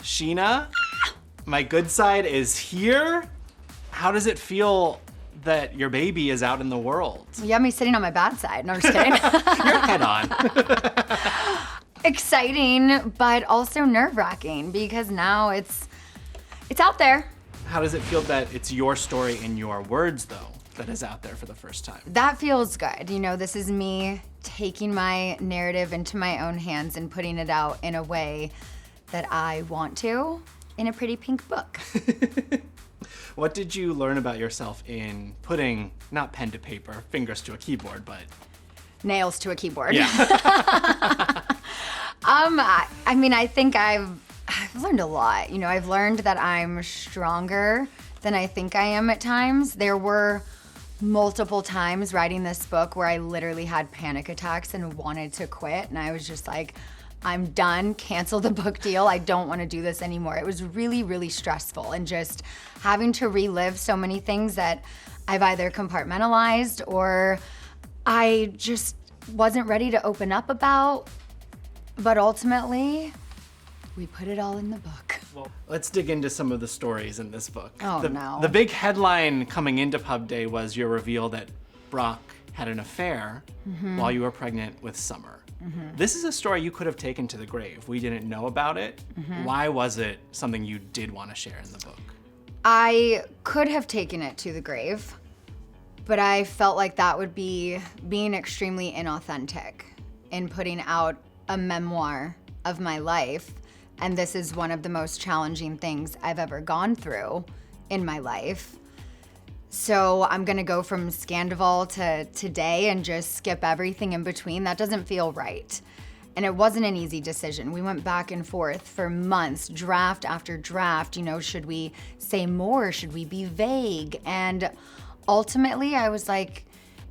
Scheana, my good side is here. How does it feel that your baby is out in the world? You have me sitting on my bad side. No, I'm just kidding. Your head on. Exciting, but also nerve-wracking because now it's out there. How does it feel that it's your story in your words, though, that is out there for the first time? That feels good. You know, this is me taking my narrative into my own hands and putting it out in a way that I want to in a pretty pink book. What did you learn about yourself in putting, not pen to paper, fingers to a keyboard, but... Nails to a keyboard. Yeah. I mean, I think I've learned a lot. You know, I've learned that I'm stronger than I think I am at times. There were multiple times writing this book where I literally had panic attacks and wanted to quit. And I was just like, I'm done, cancel the book deal. I don't want to do this anymore. It was really, really stressful and just having to relive so many things that I've either compartmentalized or I just wasn't ready to open up about. But ultimately, we put it all in the book. Well, let's dig into some of the stories in this book. Oh, no. The big headline coming into Pub Day was your reveal that Brock had an affair while you were pregnant with Summer. This is a story you could have taken to the grave. We didn't know about it. Why was it something you did want to share in the book? I could have taken it to the grave, but I felt like that would be being extremely inauthentic in putting out a memoir of my life. And this is one of the most challenging things I've ever gone through in my life. So I'm gonna go from Scandoval to today and just skip everything in between. That doesn't feel right. And it wasn't an easy decision. We went back and forth for months, draft after draft. You know, should we say more? Should we be vague? And ultimately I was like,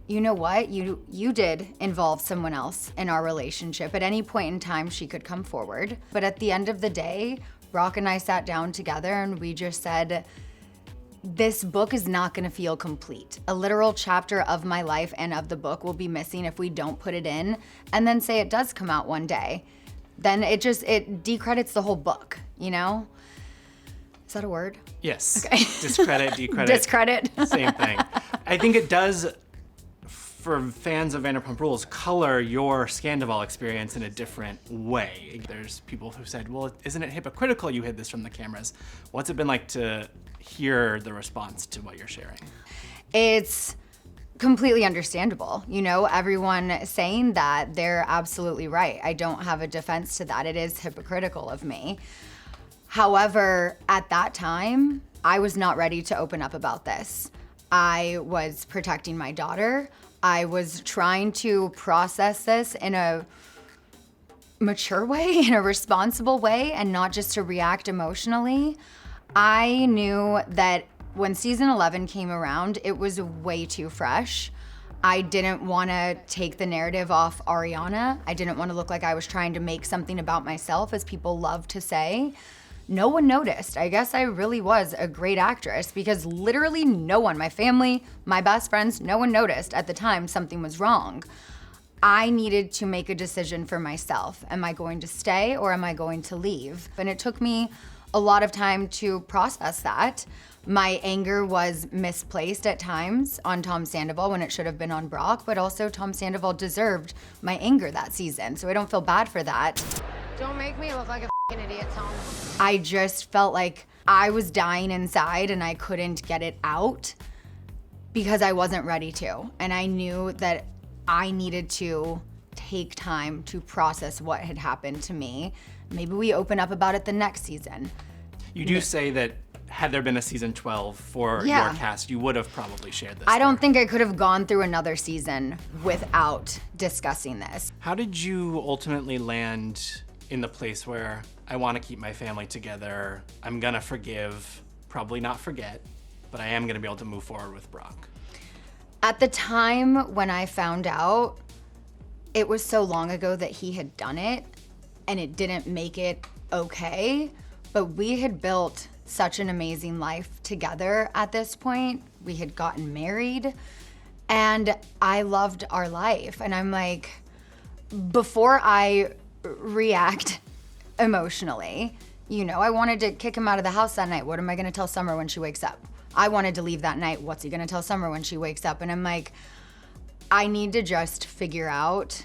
you know what? You did involve someone else in our relationship. At any point in time, she could come forward. But at the end of the day, Brock and I sat down together and we just said, this book is not gonna feel complete. A literal chapter of my life and of the book will be missing if we don't put it in and then say it does come out one day. Then it decredits the whole book, you know? Is that a word? Yes. Okay. Discredit, decredit. Discredit. Same thing. I think it does, for fans of Vanderpump Rules, color your Scandoval experience in a different way. There's people who said, well, isn't it hypocritical you hid this from the cameras? What's it been like to hear the response to what you're sharing? It's completely understandable. You know, everyone saying that, they're absolutely right. I don't have a defense to that. It is hypocritical of me. However, at that time, I was not ready to open up about this. I was protecting my daughter. I was trying to process this in a mature way, in a responsible way, and not just to react emotionally. I knew that when season 11 came around, it was way too fresh. I didn't want to take the narrative off Ariana. I didn't want to look like I was trying to make something about myself, as people love to say. No one noticed. I guess I really was a great actress because literally no one, my family, my best friends, no one noticed at the time something was wrong. I needed to make a decision for myself. Am I going to stay or am I going to leave? And it took me a lot of time to process that. My anger was misplaced at times on Tom Sandoval when it should have been on Brock, but also Tom Sandoval deserved my anger that season, so I don't feel bad for that. Don't make me look like a f***ing idiot, Tom. I just felt like I was dying inside and I couldn't get it out because I wasn't ready to. And I knew that I needed to take time to process what had happened to me. Maybe we open up about it the next season. You do say that had there been a season 12 for your cast, you would have probably shared this. I don't think I could have gone through another season without discussing this. How did you ultimately land in the place where I want to keep my family together, I'm gonna forgive, probably not forget, but I am gonna be able to move forward with Brock? At the time when I found out, it was so long ago that he had done it and it didn't make it okay, but we had built such an amazing life together at this point. We had gotten married and I loved our life. And I'm like, before I react emotionally, You know, I wanted to kick him out of the house that night. What am I gonna tell Summer when she wakes up? I wanted to leave that night. What's he gonna tell Summer when she wakes up? And I'm like, I need to just figure out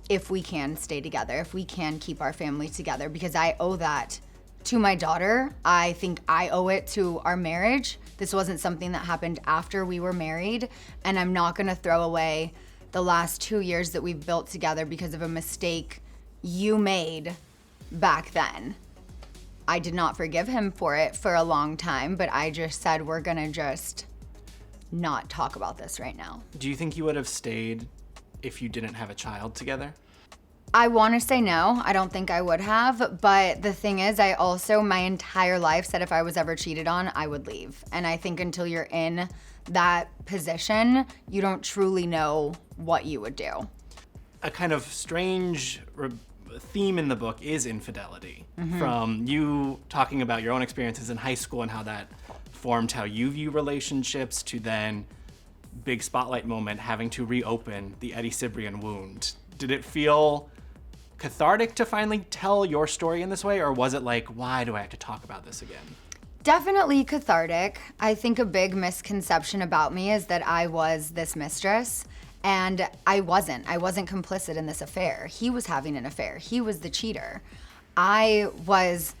if we can stay together, if we can keep our family together, because I owe that to my daughter. I think I owe it to our marriage. This wasn't something that happened after we were married, and I'm not gonna throw away the last 2 years that we've built together because of a mistake you made back then. I did not forgive him for it for a long time, but I just said, we're gonna just not talk about this right now. Do you think you would have stayed if you didn't have a child together? I want to say no. I don't think I would have. But the thing is, I also, my entire life said if I was ever cheated on, I would leave. And I think until you're in that position, you don't truly know what you would do. A kind of strange theme in the book is infidelity. From you talking about your own experiences in high school and how that formed how you view relationships, to then big spotlight moment having to reopen the Eddie Cibrian wound. Did it feel cathartic to finally tell your story in this way, or was it like, why do I have to talk about this again? Definitely cathartic. I think a big misconception about me is that I was this mistress, and I wasn't. I wasn't complicit in this affair. He was having an affair. He was the cheater. I was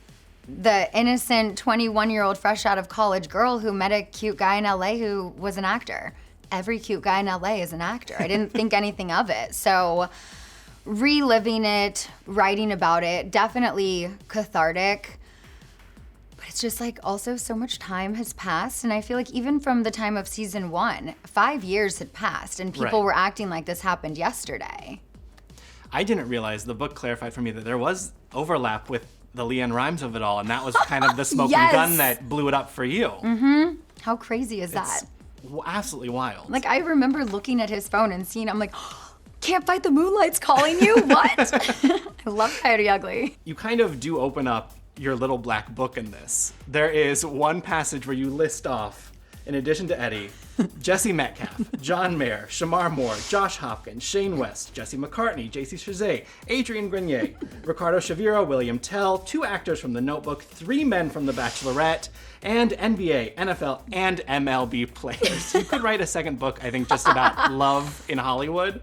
the innocent 21-year-old fresh out of college girl who met a cute guy in LA who was an actor. Every cute guy in LA is an actor. I didn't think anything of it. So reliving it, writing about it, definitely cathartic. But it's just like also so much time has passed. And I feel like even from the time of season 1, 5 years had passed and people Right. were acting like this happened yesterday. I didn't realize, the book clarified for me that there was overlap with the Leanne Rimes of it all, and that was kind of the smoking Yes. gun that blew it up for you. How crazy is that? Absolutely wild. Like, I remember looking at his phone and seeing, I'm like, Can't Fight the Moonlight's calling you? What? I love Coyote Ugly. You kind of do open up your little black book in this. There is one passage where you list off, in addition to Eddie, Jesse Metcalf, John Mayer, Shamar Moore, Josh Hopkins, Shane West, Jesse McCartney, JC Chazet, Adrian Grenier, Ricardo Shaviro, William Tell, 2 actors from The Notebook, 3 men from The Bachelorette, and NBA, NFL, and MLB players. You could write a second book, I think, just about love in Hollywood.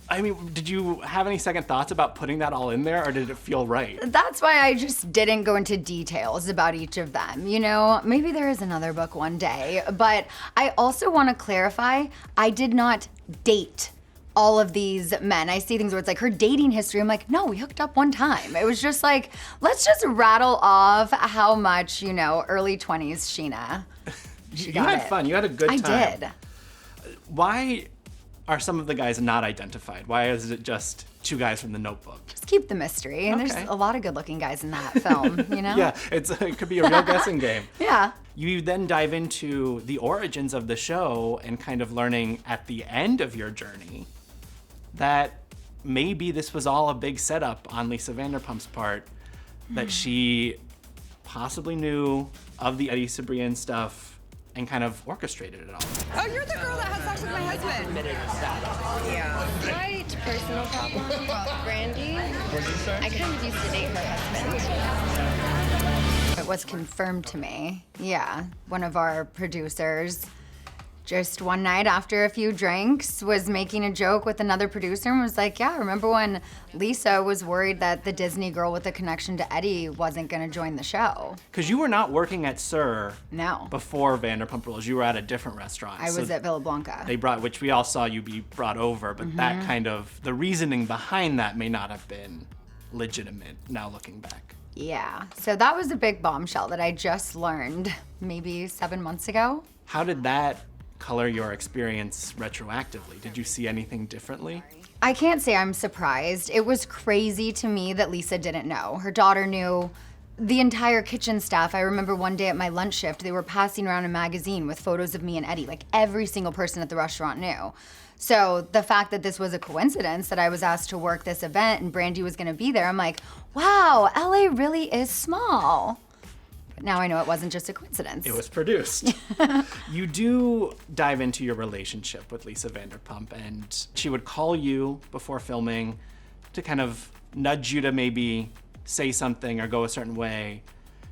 I mean, did you have any second thoughts about putting that all in there, or did it feel right? That's why I just didn't go into details about each of them. You know, maybe there is another book one day, but I also want to clarify, I did not date all of these men. I see things where it's like her dating history. I'm like, no, we hooked up one time. It was just like, let's just rattle off how much, you know, early 20s Scheana. You had fun. You had a good time. I did. Why are some of the guys not identified? Why is it just 2 guys from The Notebook? Just keep the mystery. And Okay. there's a lot of good looking guys in that film, you know? Yeah, it could be a real guessing game. Yeah. You then dive into the origins of the show and kind of learning at the end of your journey that maybe this was all a big setup on Lisa Vanderpump's part, that she possibly knew of the Eddie Cibrian stuff and kind of orchestrated it all. Oh, you're the girl that had sex with my husband. Yeah. Slight personal problem. Brandy. I kind of used to date her husband. It was confirmed to me. Yeah, one of our producers just one night after a few drinks was making a joke with another producer and was like, yeah, remember when Lisa was worried that the Disney girl with a connection to Eddie wasn't gonna join the show? Because you were not working at Sir No. before Vanderpump Rules. You were at a different restaurant. I was at Villa Blanca. They brought, which we all saw you be brought over, but that kind of, the reasoning behind that may not have been legitimate now looking back. Yeah, so that was a big bombshell that I just learned maybe 7 months ago. How did that color your experience retroactively? Did you see anything differently? I can't say I'm surprised. It was crazy to me that Lisa didn't know. Her daughter knew. The entire kitchen staff, I remember one day at my lunch shift, they were passing around a magazine with photos of me and Eddie. Like every single person at the restaurant knew. So the fact that this was a coincidence that I was asked to work this event and Brandy was gonna be there, I'm like, wow, LA really is small. But now I know it wasn't just a coincidence. It was produced. You do dive into your relationship with Lisa Vanderpump, and she would call you before filming to kind of nudge you to maybe say something or go a certain way.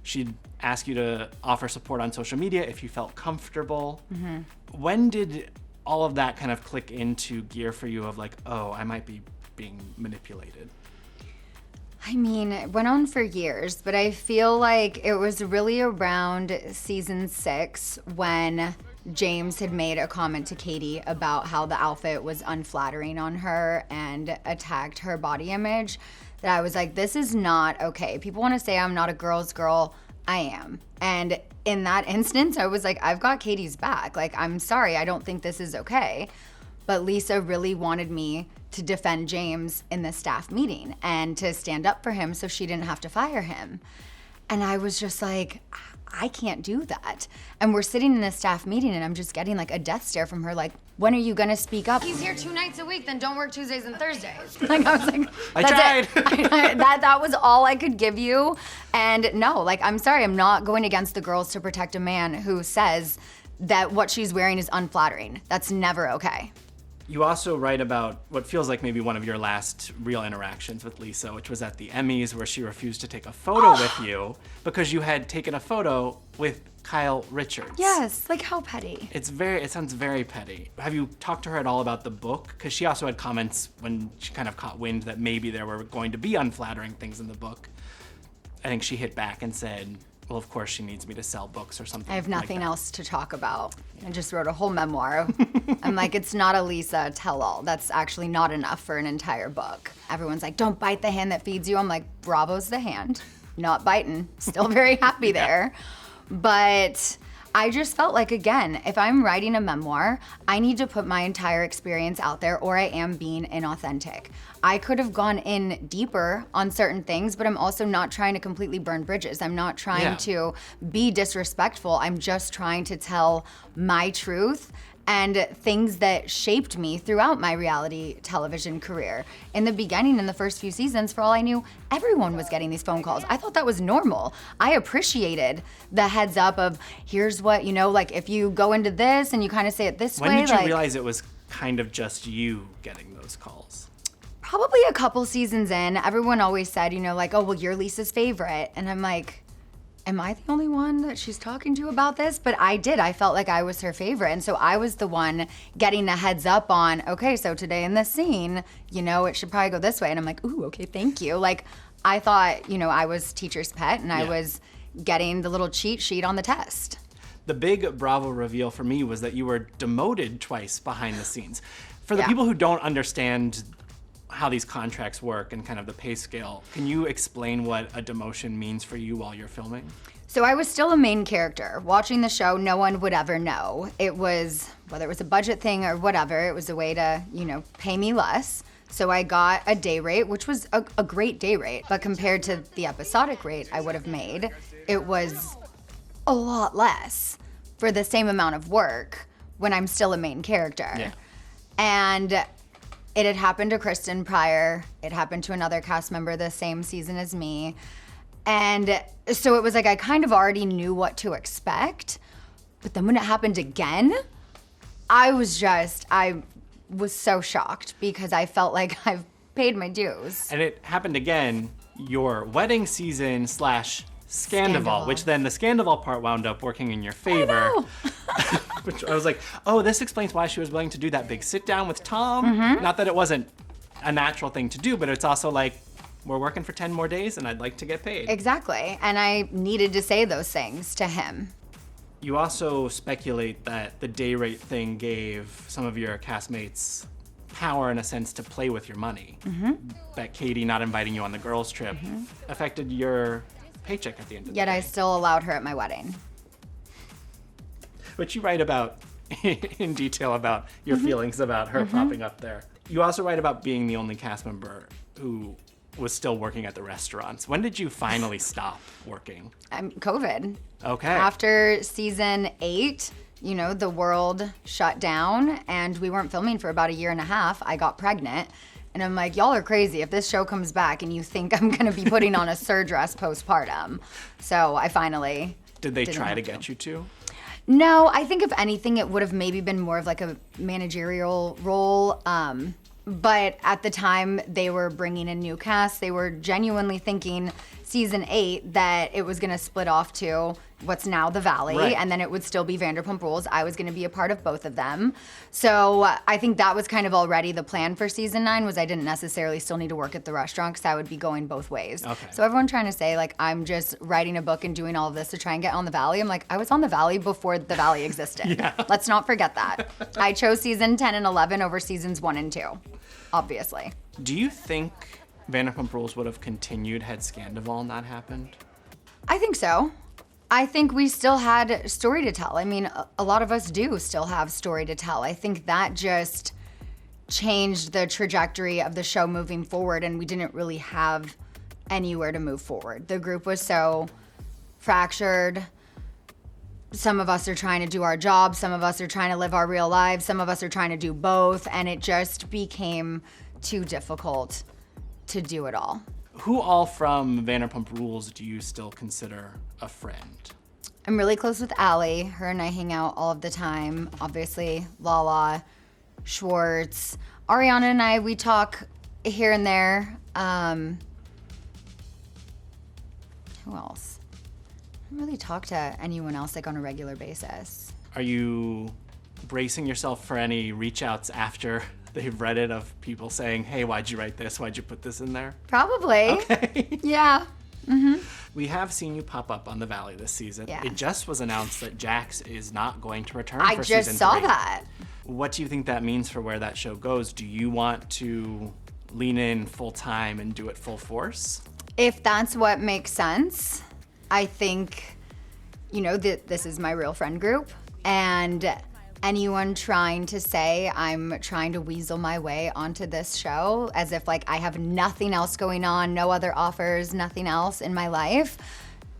She'd ask you to offer support on social media if you felt comfortable. When did all of that kind of click into gear for you of like, oh, I might be being manipulated? I mean, it went on for years, but I feel like it was really around season 6 when James had made a comment to Katie about how the outfit was unflattering on her and attacked her body image, that I was like, this is not okay. People want to say I'm not a girl's girl. I am. And in that instance, I was like, I've got Katie's back. Like, I'm sorry, I don't think this is okay. But Lisa really wanted me to defend James in the staff meeting and to stand up for him so she didn't have to fire him. And I was just like, I can't do that. And we're sitting in a staff meeting and I'm just getting like a death stare from her, like, when are you gonna speak up? He's here 2 nights a week, then don't work Tuesdays and Thursdays. Like, I was like, I that's tried. it. That was all I could give you. And no, like, I'm sorry, I'm not going against the girls to protect a man who says that what she's wearing is unflattering. That's never okay. You also write about what feels like maybe one of your last real interactions with Lisa, which was at the Emmys, where she refused to take a photo with you because you had taken a photo with Kyle Richards. Yes, like how petty. It sounds very petty. Have you talked to her at all about the book? Because she also had comments when she kind of caught wind that maybe there were going to be unflattering things in the book. I think she hit back and said, well, of course she needs me to sell books or something. I have nothing like that. else to talk about. I just wrote a whole memoir. I'm like, it's not a Lisa tell-all. That's actually not enough for an entire book. Everyone's like, don't bite the hand that feeds you. I'm like, bravo's the hand. Not biting. Still very happy there. But I just felt like, again, if I'm writing a memoir, I need to put my entire experience out there or I am being inauthentic. I could have gone in deeper on certain things, but I'm also not trying to completely burn bridges. I'm not trying to be disrespectful. I'm just trying to tell my truth and things that shaped me throughout my reality television career. In the beginning, in the first few seasons, for all I knew, everyone was getting these phone calls. I thought that was normal. I appreciated the heads up of, here's what, like if you go into this and you kind of say it this way. When did you like, realize it was kind of just you getting those calls? Probably a couple seasons in. Everyone always said, like, oh, well, you're Lisa's favorite. And I'm like, am I the only one that she's talking to about this? But I did. I felt like I was her favorite. And so I was the one getting the heads up on, okay, so today in this scene, it should probably go this way. And I'm like, ooh, okay, thank you. Like, I thought, I was teacher's pet and I was getting the little cheat sheet on the test. The big Bravo reveal for me was that you were demoted twice behind the scenes. For the people who don't understand how these contracts work and kind of the pay scale, can you explain what a demotion means for you while you're filming? So I was still a main character. Watching the show, no one would ever know. It was, whether it was a budget thing or whatever, it was a way to, pay me less. So I got a day rate, which was a great day rate, but compared to the episodic rate I would have made, it was a lot less for the same amount of work when I'm still a main character. Yeah. And it had happened to Kristen prior. It happened to another cast member the same season as me. And so it was like I kind of already knew what to expect. But then when it happened again, I was so shocked because I felt like I've paid my dues. And it happened again, your wedding season / Scandoval, which then the Scandoval part wound up working in your favor. I know. Which I was like, oh, this explains why she was willing to do that big sit down with Tom. Not that it wasn't a natural thing to do, but it's also like, we're working for 10 more days and I'd like to get paid. Exactly. And I needed to say those things to him. You also speculate that the day rate thing gave some of your castmates power in a sense to play with your money. That Katie not inviting you on the girls' trip affected your paycheck at the end of the Yet day. I still allowed her at my wedding. Which you write about in detail about your feelings about her popping up there. You also write about being the only cast member who was still working at the restaurants. When did you finally stop working? COVID. Okay. After season 8, the world shut down and we weren't filming for about a year and a half. I got pregnant. And I'm like, y'all are crazy if this show comes back and you think I'm gonna be putting on a dress postpartum. So I finally Did they try to get you to? No, I think if anything, it would have maybe been more of like a managerial role. But at the time they were bringing in new cast, they were genuinely thinking season 8 that it was gonna split off to what's now the Valley, Right. and then it would still be Vanderpump Rules. I was gonna be a part of both of them. So I think that was kind of already the plan for season 9, was I didn't necessarily still need to work at the restaurant because I would be going both ways. Okay. So everyone trying to say like I'm just writing a book and doing all of this to try and get on the Valley, I'm like, I was on the Valley before the Valley existed. Yeah. Let's not forget that. I chose season 10 and 11 over seasons 1 and 2, obviously. Do you think Vanderpump Rules would have continued had Scandoval not happened? I think so. I think we still had story to tell. I mean, a lot of us do still have story to tell. I think that just changed the trajectory of the show moving forward, and we didn't really have anywhere to move forward. The group was so fractured. Some of us are trying to do our jobs, some of us are trying to live our real lives, some of us are trying to do both, and it just became too difficult to do it all. Who all from Vanderpump Rules do you still consider a friend? I'm really close with Allie. Her and I hang out all of the time. Obviously, Lala, Schwartz. Ariana and I, we talk here and there. Who else? I don't really talk to anyone else like on a regular basis. Are you bracing yourself for any reach outs after they've read it of people saying, hey, why'd you write this? Why'd you put this in there? Probably. Okay. Yeah. We have seen you pop up on the Valley this season. Yeah. It just was announced that Jax is not going to return I for just season saw 3. that. What do you think that means for where that show goes? Do you want to lean in full time and do it full force? If that's what makes sense, I think, you know, this is my real friend group, and anyone trying to say I'm trying to weasel my way onto this show as if like I have nothing else going on, no other offers, nothing else in my life.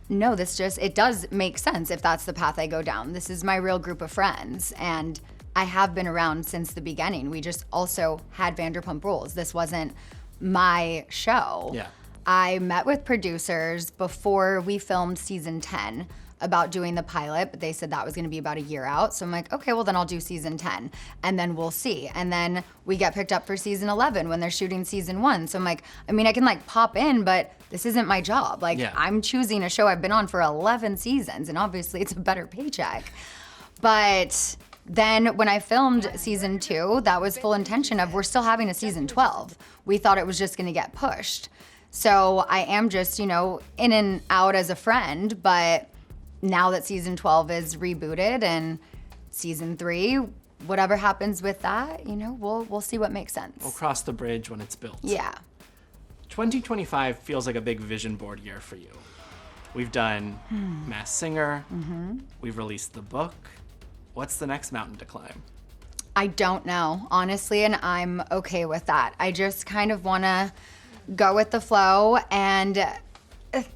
No, it does make sense if that's the path I go down. This is my real group of friends, and I have been around since the beginning. We just also had Vanderpump Rules. This wasn't my show. Yeah. I met with producers before we filmed season 10 about doing the pilot, but they said that was gonna be about a year out. So I'm like, okay, well then I'll do season 10 and then we'll see. And then we get picked up for season 11 when they're shooting season 1. So I'm like, I mean, I can like pop in, but this isn't my job. Like Yeah. I'm choosing a show I've been on for 11 seasons, and obviously it's a better paycheck. But then when I filmed season 2, that was full intention of we're still having a season 12. We thought it was just gonna get pushed. So I am just, you know, in and out as a friend, but now that season 12 is rebooted and season 3, whatever happens with that, you know, we'll see what makes sense. We'll cross the bridge when it's built. Yeah. 2025 feels like a big vision board year for you. We've done Masked Singer. We've released the book. What's the next mountain to climb? I don't know, honestly, and I'm okay with that. I just kind of want to go with the flow, and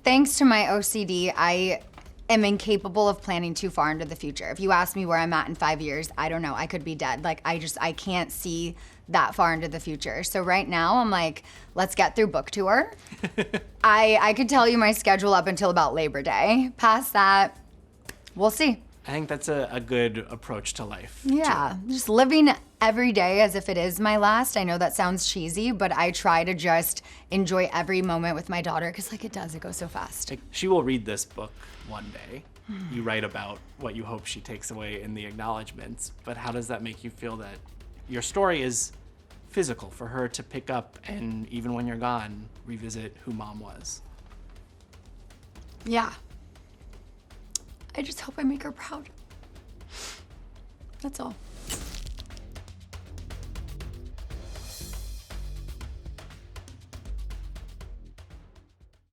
thanks to my OCD, I am incapable of planning too far into the future. If you ask me where I'm at in 5 years, I don't know. I could be dead. Like, I can't see that far into the future. So right now, I'm like, let's get through book tour. I could tell you my schedule up until about Labor Day. Past that, we'll see. I think that's a good approach to life. Yeah, just living every day as if it is my last. I know that sounds cheesy, but I try to just enjoy every moment with my daughter because, like, it goes so fast. She will read this book one day. You write about what you hope she takes away in the acknowledgments, but how does that make you feel that your story is physical for her to pick up and, even when you're gone, revisit who Mom was? Yeah. I just hope I make her proud. That's all.